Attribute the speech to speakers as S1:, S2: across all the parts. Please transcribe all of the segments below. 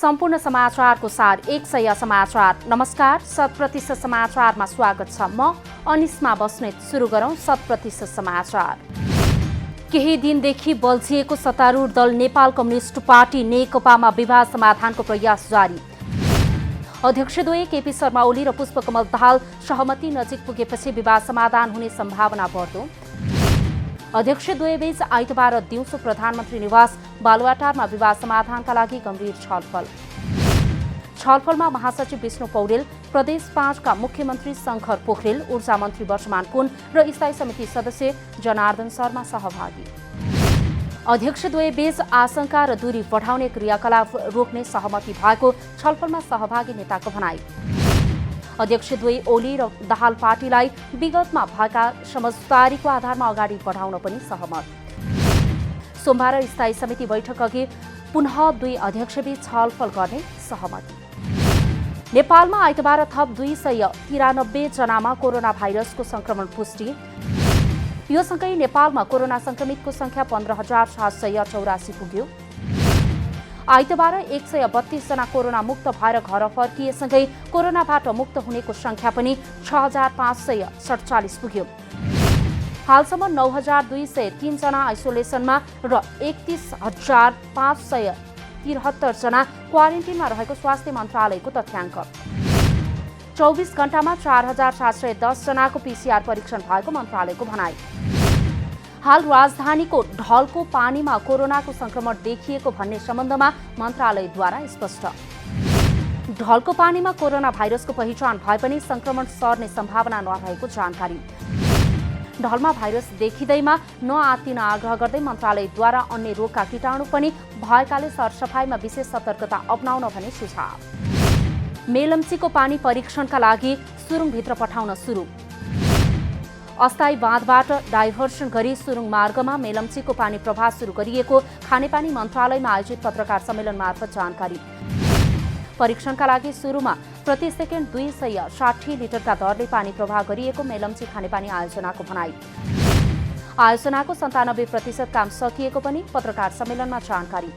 S1: सम्पूर्ण समाचारको सार 100 समाचार। नमस्कार, 100% समाचारमा स्वागत छ। म अनिस्मा बस्नेत। सुरु गरौं 100% समाचार। केही दिनदेखि बल्झिएको सत्तारूढ दल नेपाल कम्युनिस्ट पार्टी नेकपामा विवाद समाधानको प्रयास जारी। अध्यक्षद्वय केपी शर्मा ओली र पुष्पकमल दाहाल सहमति नजिक पुगेपछि विवाद समाधान हुने सम्भावना बढ्दो। अध्यक्षद्वयबीच आइतबार दिउँसो प्रधानमन्त्री निवास बालुवाटारमा विवाद समाधानका लागि गम्भीर छलफल। छलफलमा महासचिव विष्णु पौडेल, प्रदेश 5 का मुख्यमन्त्री शंकर पोखरेल, ऊर्जा मन्त्री वर्षमान पुन र स्थायी समिति सदस्य जनार्दन शर्मा सहभागी। अध्यक्षद्वयबीच आशंका र दूरी बढाउने क्रियाकलाप रोक्ने सहमति भएको छलफलमा सहभागी नेताको भनाई। अध्यक्षद्वय ओली र दाहाल पार्टीलाई विगतमा भएका समझदारीको आधारमा अगाडि बढाउन पनि सहमत। सोमबार स्थायी समिति बैठक अघि पुनः दुई अध्यक्षबीच छलफल गर्ने सहमति। नेपालमा आइतबार थप 293 जनामा कोरोना भाइरसको संक्रमण पुष्टि। यो सँगै नेपालमा कोरोना संक्रमितको संख्या 15,784 पुग्यो। आइतबार 132 जना कोरोना मुक्त भएर घर फर्किएसँगै कोरोनाबाट मुक्त हुनेको संख्या पनि 6,547 पुग्यो। हालसम्म 9,203 जना आइसोलेसनमा र 31,573 जना क्वारेन्टिनमा रहेको स्वास्थ्य मन्त्रालयको तथ्याङ्क। 24 घण्टामा 4,710 जनाको पीसीआर परीक्षण भएको मन्त्रालयको भनाई। हाल राजधानीको ढलको पानीमा कोरोनाको संक्रमण देखिएको भन्ने सम्बन्धमा मन्त्रालयद्वारा स्पष्ट। ढलको पानीमा कोरोना भाइरसको पहिचान भए पनि संक्रमण सर्ने सम्भावना नरहेको जानकारी। ढलमा भाइरस देखिँदैमा नआत्तिन आग्रह गर्दै मन्त्रालयद्वारा अन्य रोगका कीटाणु पनि भएकाले सरसफाइमा विशेष सतर्कता अपनाउन भने सुझाव। मेलम्चीको पानी परीक्षणका लागि सुरुङभित्र पठाउन सुरु। अस्थायी बाँधबाट डाइभर्सन गरी सुरुङ मार्गमा मेलम्चीको पानी प्रवाह सुरु गरिएको खानेपानी मन्त्रालयमा आयोजित पत्रकार सम्मेलन मार्फत जानकारी। परीक्षणका लागि सुरुमा प्रति सेकेन्ड 260 लिटरका दरले पानी प्रवाह गरिएको मेलम्ची खानेपानी आयोजनाको भनाई। आयोजनाको 97% काम सकिएको पनि पत्रकार सम्मेलनमा जानकारी।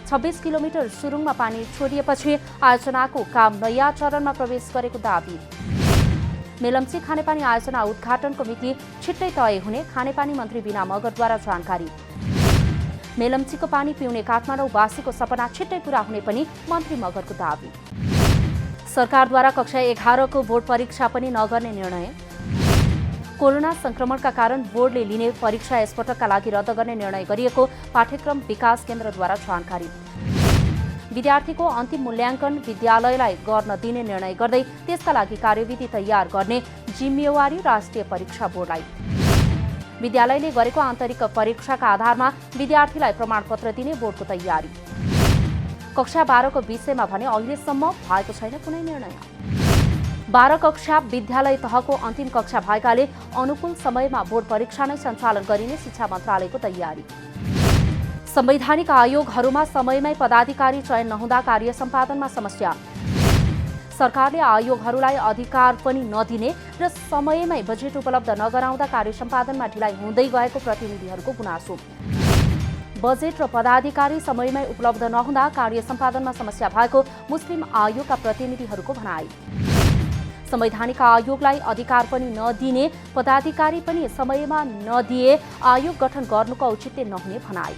S1: 26 किलोमिटर सुरुङमा पानी छोडिएपछि आयोजनाको काम नयाँ चरणमा प्रवेश गरेको दावी। मेलम्ची खानेपानी आयोजना उद्घाटनको मिति छिट्टै तय हुने खानेपानी मन्त्री बिना मगरद्वारा जानकारी। मेलम्चीको पानी पिउने काठमाडौँवासीको सपना छिट्टै पूरा हुने पनि मन्त्री मगरको दावी। सरकारद्वारा कक्षा 11 को बोर्ड परीक्षा पनि नगर्ने निर्णय। कोरोना संक्रमणका कारण बोर्डले लिने परीक्षा यसपटकका लागि रद्द गर्ने निर्णय गरिएको पाठ्यक्रम विकास केन्द्रद्वारा जानकारी। विद्यार्थीको अन्तिम मूल्याङ्कन विद्यालयलाई गर्न दिने निर्णय गर्दै त्यसका लागि कार्यविधि तयार गर्ने जिम्मेवारी राष्ट्रिय परीक्षा बोर्डलाई। विद्यालयले गरेको आन्तरिक परीक्षाका आधारमा विद्यार्थीलाई प्रमाणपत्र दिने बोर्डको तयारी। कक्षा 12 को विषयमा भने अहिलेसम्म भएको छैन कुनै निर्णय। 12 कक्षा विद्यालय तहको अन्तिम कक्षा भएकाले अनुकूल समयमा बोर्ड परीक्षा नै सञ्चालन गरिने शिक्षा मन्त्रालयको तयारी। संवैधानिक आयोगहरूमा समयमै पदाधिकारी चयन नहुँदा कार्य सम्पादनमा समस्या। सरकारले आयोगहरूलाई अधिकार पनि नदिने र समयमै बजेट उपलब्ध नगराउँदा कार्य सम्पादनमा ढिलाइ हुँदै गएको प्रतिनिधिहरूको गुनासो। बजेट र पदाधिकारी समयमै उपलब्ध नहुँदा कार्य सम्पादनमा समस्या भएको मुस्लिम आयोगका प्रतिनिधिहरूको भनाई। संवैधानिक आयोगलाई अधिकार पनि नदिने, पदाधिकारी पनि समयमा नदिए आयोग गठन गर्नुको औचित्य नहुने भनाई।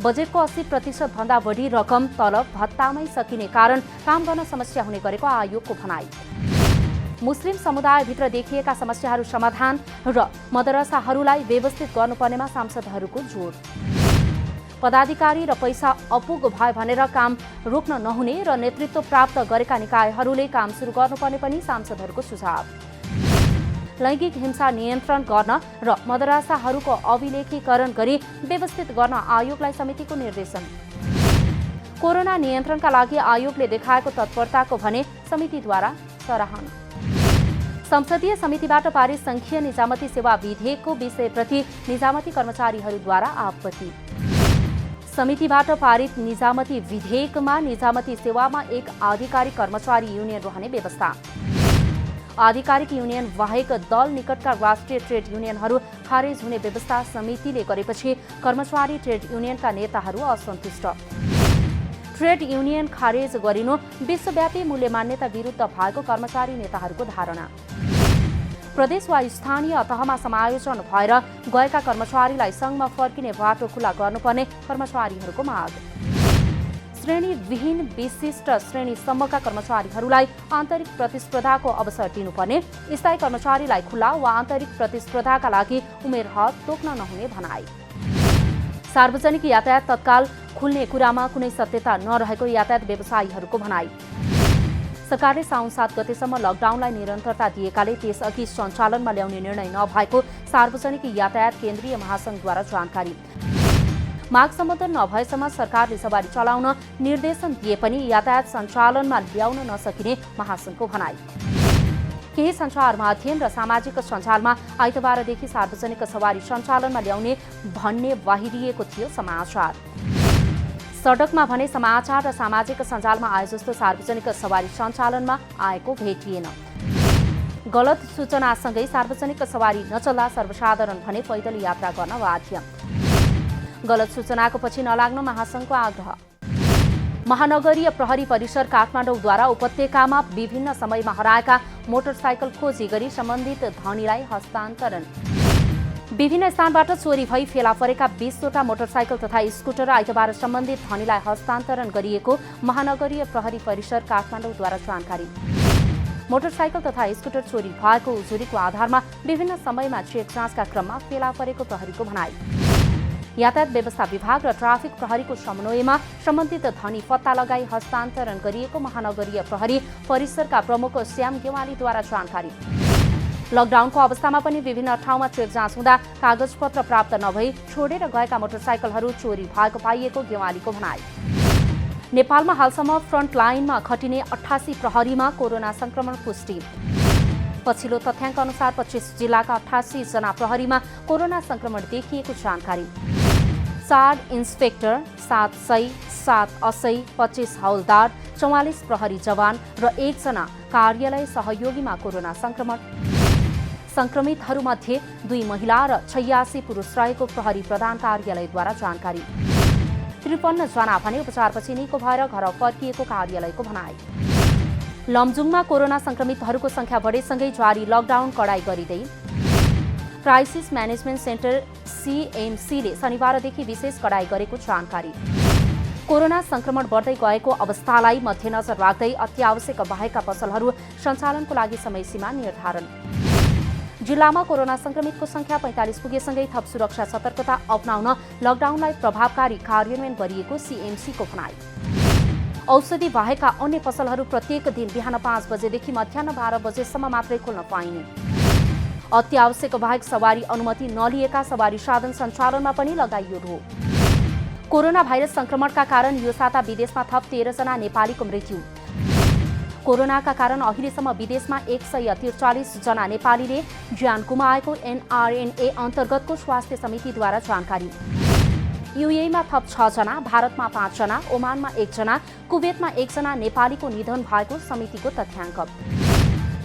S1: बजेटको 80% भन्दा बढी रकम तलब भत्तामै सकिने कारण काम गर्न समस्या हुने गरेको आयोगको भनाई। मुस्लिम समुदायभित्र देखिएका समस्याहरू समाधान र मदरसाहरूलाई व्यवस्थित गर्नुपर्नेमा सांसदहरूको जोड। पदाधिकारी र पैसा अपुग भए भनेर काम रोक्न नहुने र नेतृत्व प्राप्त गरेका निकायहरूले काम सुरु गर्नुपर्ने पनि सांसदहरूको सुझाव। लैङ्गिक हिंसा नियन्त्रण गर्न र मदरसाहरूको अभिलेखीकरण गरी व्यवस्थित गर्न आयोगलाई समितिको निर्देशन। कोरोना नियन्त्रणका लागि आयोगले देखाएको तत्परताको भने समितिद्वारा सराहना। संसदीय समितिबाट पारित संघीय निजामती सेवा विधेयकको विषयप्रति निजामती कर्मचारीहरूद्वारा आपत्ति। समितिबाट पारित निजामती विधेयकमा निजामती सेवामा एक आधिकारिक कर्मचारी युनियन रहने व्यवस्था। आधिकारिक युनियन बाहेक दल निकटका राष्ट्रिय ट्रेड युनियनहरू खारेज हुने व्यवस्था समितिले गरेपछि कर्मचारी ट्रेड युनियनका नेताहरू असन्तुष्ट। ट्रेड युनियन खारेज गरिनु विश्वव्यापी मूल्य मान्यता विरुद्ध भएको कर्मचारी नेताहरूको धारणा। प्रदेश वा स्थानीय तहमा समायोजन भएर गएका कर्मचारीलाई सङ्घमा फर्किने बाटो खुला गर्नुपर्ने कर्मचारीहरूको माग। श्रेणीविहीन विशिष्ट श्रेणीसम्मका कर्मचारीहरूलाई आन्तरिक प्रतिस्पर्धाको अवसर दिनुपर्ने, स्थायी कर्मचारीलाई खुला वा आन्तरिक प्रतिस्पर्धाका लागि उमेर हद तोक्न नहुने भनाई। सार्वजनिक यातायात तत्काल खुल्ने कुरामा कुनै सत्यता नरहेको यातायात व्यवसायीहरूको भनाई। सरकारले साउन 7 गतेसम्म लकडाउनलाई निरन्तरता दिएकाले त्यसअघि सञ्चालनमा ल्याउने निर्णय नभएको सार्वजनिक यातायात केन्द्रीय महासङ्घद्वारा जानकारी। माग सम्बोधन नभएसम्म सरकारले सवारी चलाउन निर्देशन दिए पनि यातायात सञ्चालनमा ल्याउन नसकिने महासङ्घको भनाई। केही सञ्चार माध्यम र सामाजिक सञ्जालमा आइतबारदेखि सार्वजनिक सवारी सञ्चालनमा ल्याउने भन्ने बाहिरिएको थियो समाचार। सडकमा भने समाचार र सामाजिक सञ्जालमा आए जस्तो सार्वजनिक सवारी सञ्चालनमा आएको भेटिएन। गलत सूचनासँगै सार्वजनिक सवारी नचल्दा सर्वसाधारण भने पैदल यात्रा गर्न बाध्य। गलत सूचनाको पछि नलाग्न महासङ्घको आग्रह। महानगरीय प्रहरी परिसर काठमाडौँद्वारा उपत्यकामा विभिन्न समयमा हराएका मोटरसाइकल खोजी गरी सम्बन्धित धनीलाई हस्तान्तरण। विभिन्न स्थानबाट चोरी भई फेला परेका 20वटा मोटरसाइकल तथा स्कुटर आइतबार सम्बन्धित धनीलाई हस्तान्तरण गरिएको महानगरीय प्रहरी परिसर काठमाडौँद्वारा जानकारी। मोटरसाइकल तथा स्कुटर चोरी भएको उजुरीको आधारमा विभिन्न समयमा चेक जाँचका क्रममा फेला परेको प्रहरीको भनाई। यातायात व्यवस्था विभाग र ट्राफिक प्रहरीको समन्वयमा सम्बन्धित धनी पत्ता लगाई हस्तान्तरण गरिएको महानगरीय प्रहरी परिसरका प्रमुख श्याम गेवालीद्वारा जानकारी। लकडाउनको अवस्थामा पनि विभिन्न ठाउँमा चेक जाँच हुँदा कागजपत्र प्राप्त नभई छोडेर गएका मोटरसाइकलहरू चोरी भएको पाइएको गेवालीको भनाई। नेपालमा हालसम्म फ्रन्ट लाइनमा खटिने 88 प्रहरीमा कोरोना संक्रमण पुष्टि। पछिल्लो तथ्याङ्क अनुसार 25 जिल्लाका 88 जना प्रहरीमा कोरोना संक्रमण देखिएको जानकारी। 4 इन्सपेक्टर, 7 सय, 7 असै, 25 हौलदार, 44 प्रहरी जवान र 1 जना कार्यालय सहयोगीमा कोरोना संक्रमण। संक्रमितहरूमध्ये 2 महिला र 86 पुरुष रहेको प्रहरी प्रधान कार्यालयद्वारा जानकारी। 53 जना भने उपचारपछि निको भएर घर फर्किएको कार्यालयको भनाई। लमजुङमा कोरोना संक्रमितहरूको संख्या बढेसँगै जारी लकडाउन कडाई गरिँदै। क्राइसिस म्यानेजमेन्ट सेन्टर सीएमसीले शनिबारदेखि विशेष कडाई गरेको जानकारी। कोरोना संक्रमण बढ्दै गएको अवस्थालाई मध्यनजर राख्दै अत्यावश्यक बाहेकका पसलहरू सञ्चालनको लागि समयसीमा निर्धारण। जिल्लामा कोरोना संक्रमितको संख्या 45 पुगेसँगै थप सुरक्षा सतर्कता अपनाउन लकडाउनलाई प्रभावकारी कार्यान्वयन गरिएको सीएमसीको भनाई। औषधि बाहेकका अन्य पसलहरू प्रत्येक दिन बिहान 5 बजेदेखि मध्याह 12 बजेसम्म मात्रै खोल्न पाइने। अत्यावश्यक बाहेक सवारी अनुमति नलिएका सवारी साधन सञ्चालनमा पनि लगाइयो रोक। कोरोना भाइरस संक्रमणका कारण यो साता विदेशमा थप 13 जना नेपालीको मृत्यु। कोरोनाका कारण अहिलेसम्म विदेशमा 143 जना नेपालीले ज्यान गुमाएको एनआरएनए अन्तर्गतको स्वास्थ्य समितिद्वारा जानकारी। युएईमा थप 6 जना, भारतमा 5 जना, ओमानमा 1 जना, कुवेतमा 1 जना नेपालीको निधन भएको समितिको तथ्याङ्क।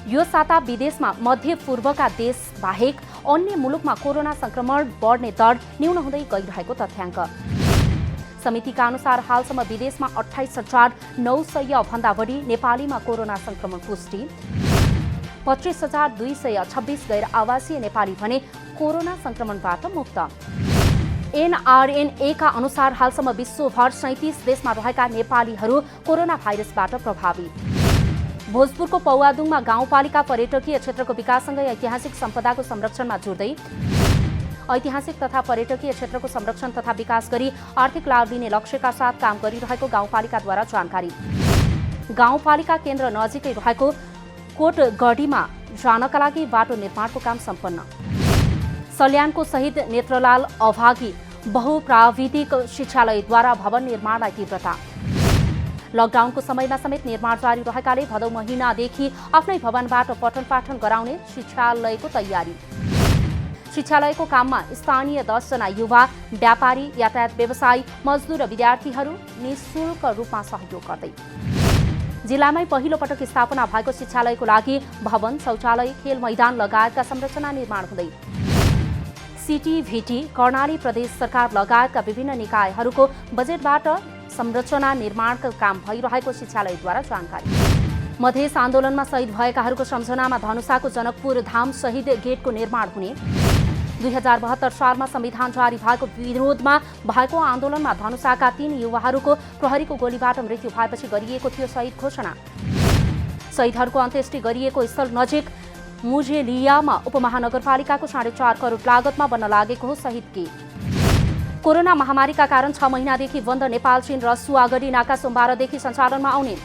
S1: यो साता विदेशमा मध्य पूर्वका देश बाहेक अन्य मुलुकमा कोरोना संक्रमण बढ्ने दर न्यून हुँदै गइरहेको तथ्याङ्क। समितिका अनुसार हालसम्म विदेशमा 28,900 भन्दा बढी नेपालीमा कोरोना संक्रमण पुष्टि। 25,226 गैर आवासीय नेपाली भने कोरोना संक्रमणबाट मुक्त। एनआरएनएका अनुसार हालसम्म विश्वभर 37 देशमा रहेका नेपालीहरू कोरोना भाइरसबाट प्रभावित। भोजपुरको पौवादुङमा गाउँपालिका पर्यटकीय क्षेत्रको विकाससँगै ऐतिहासिक सम्पदाको संरक्षणमा जोड्दै ऐतिहासिक तथा पर्यटकीय क्षेत्रको संरक्षण तथा विकास गरी आर्थिक लाभ दिने लक्ष्यका साथ काम गरिरहेको गाउँपालिकाद्वारा जानकारी। गाउँपालिका केन्द्र नजिकै रहेको कोटगढीमा जानका लागि बाटो निर्माणको काम सम्पन्न। सल्यानको शहीद नेत्रलाल अभागी बहुप्राविधिक शिक्षालयद्वारा भवन निर्माणलाई तीव्रता। लकडाउनको समयमा समेत निर्माण जारी रहेकाले भदौ महिनादेखि आफ्नै भवनबाट पठन पाठन गराउने शिक्षालयको तयारी। शिक्षालयको काममा स्थानीय 10 जना युवा, व्यापारी, यातायात व्यवसायी, मजदुर र विद्यार्थीहरू निःशुल्क रूपमा सहयोग गर्दै। जिल्लामै पहिलो पटक स्थापना भएको शिक्षालयको लागि भवन, शौचालय, खेल मैदान लगायतका संरचना निर्माण हुँदै। सिटिभिटी, कर्णाली प्रदेश सरकार लगायतका विभिन्न निकायहरूको बजेटबाट संरचना निर्माणका काम भइरहेको शिक्षालयद्वारा जानकारी। मधेस आन्दोलनमा शहीद भएकाहरूको सम्झनामा धनुषाको जनकपुर धाम शहीद गेटको निर्माण हुने। 2072 सालमा संविधान जारी भएको विरोधमा भएको आन्दोलनमा धनुषाका 3 युवाहरूको प्रहरीको गोलीबाट मृत्यु भएपछि गरिएको थियो शहीद घोषणा। शहीदहरूको अन्त्येष्टि गरिएको स्थल नजिक मुजेलियामा उपमहानगरपालिकाको 4.5 करोड लागतमा बन्न लागेको हो शहीद गेट। कोरोना महामारीका कारण 6 महिनादेखि बन्द नेपाल चीन रसुवागढी नाका सोमबारदेखि सञ्चालनमा आउने।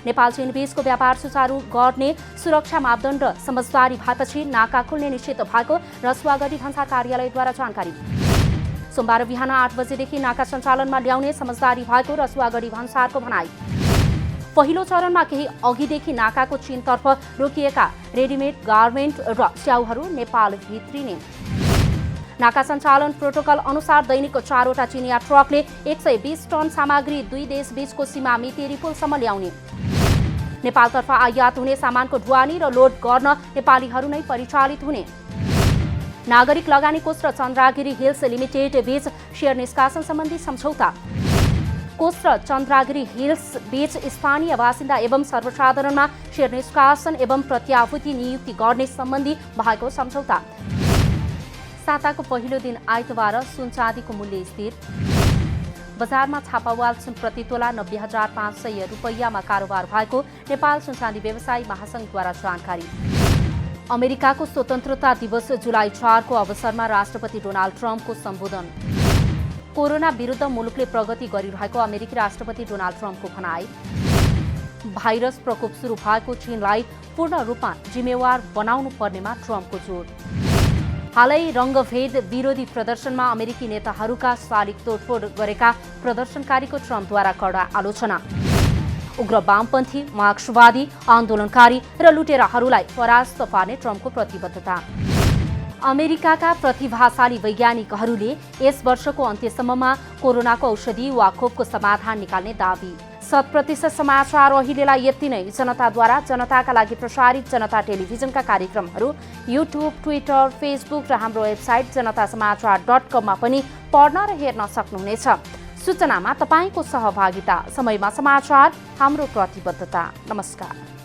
S1: नेपाल चीन बीचको व्यापार सुचारू गर्ने सुरक्षा मापदण्ड समझदारी भएपछि नाका खुल्ने निश्चित भएको रसुवागढी भन्सार कार्यालयद्वारा जानकारी। सोमबार बिहान 8 बजेदेखि नाका सञ्चालनमा ल्याउने समझदारी भएको रसुवागढी भन्सारको भनाई। पहिलो चरणमा केही अघिदेखि नाकाको चीनतर्फ रोकिएका रेडिमेड गार्मेन्ट र स्याउहरू नेपाल भित्रिने। नाका सञ्चालन प्रोटोकल अनुसार दैनिक 4वटा चिनिया ट्रकले 120 टन सामग्री 2 देश बीचको सीमा मितेरी पुलसम्म ल्याउने। नेपालतर्फ आयात हुने सामानको ढुवानी र लोड गर्न नेपालीहरू नै परिचालित हुने। नागरिक लगानी कोष र चन्द्रागिरी हिल्स लिमिटेड बीच शेयर निष्कासन सम्बन्धी सम्झौता। कोष र चन्द्रागिरी हिल्स बीच स्थानीय बासिन्दा एवं सर्वसाधारणमा शेयर निष्कासन एवं प्रत्याभूति नियुक्ति गर्ने सम्बन्धी भएको सम्झौता। साताको पहिलो दिन आइतबार सुन चाँदीको मूल्य स्थिर। बजारमा छापावाल सुन प्रति तोला 90,500 रुपैयाँमा कारोबार भएको नेपाल सुन चाँदी व्यवसायी महासंघद्वारा जानकारी। अमेरिकाको स्वतन्त्रता दिवस जुलाई 4 को अवसरमा राष्ट्रपति डोनाल्ड ट्रम्पको सम्बोधन। कोरोना विरुद्ध मुलुकले प्रगति गरिरहेको अमेरिकी राष्ट्रपति डोनाल्ड ट्रम्पको भनाई। भाइरस प्रकोप सुरु भएको चीनलाई पूर्ण रूपमा जिम्मेवार बनाउनु पर्नेमा ट्रम्पको जोड। हालै रङ्गभेद विरोधी प्रदर्शनमा अमेरिकी नेताहरूका शालिग तोडफोड गरेका प्रदर्शनकारीको ट्रम्पद्वारा कडा आलोचना। उग्र वामपन्थी मार्क्सवादी आन्दोलनकारी र लुटेराहरूलाई परास्त पार्ने ट्रम्पको प्रतिबद्धता। अमेरिकाका प्रतिभाशाली वैज्ञानिकहरूले यस वर्षको अन्त्यसम्ममा कोरोनाको औषधि वा खोपको समाधान निकाल्ने दावी। 100% समाचार अहिलेलाई यति नै। जनताद्वारा जनताका लागि प्रसारित जनता टेलिभिजनका कार्यक्रमहरू युट्युब, ट्विटर, फेसबुक र हाम्रो वेबसाइट जनतासमाचार.com मा पनि पढ्न र हेर्न सक्नुहुनेछ। सूचनामा तपाईँको सहभागिता, समयमा समाचार हाम्रो प्रतिबद्धता। नमस्कार।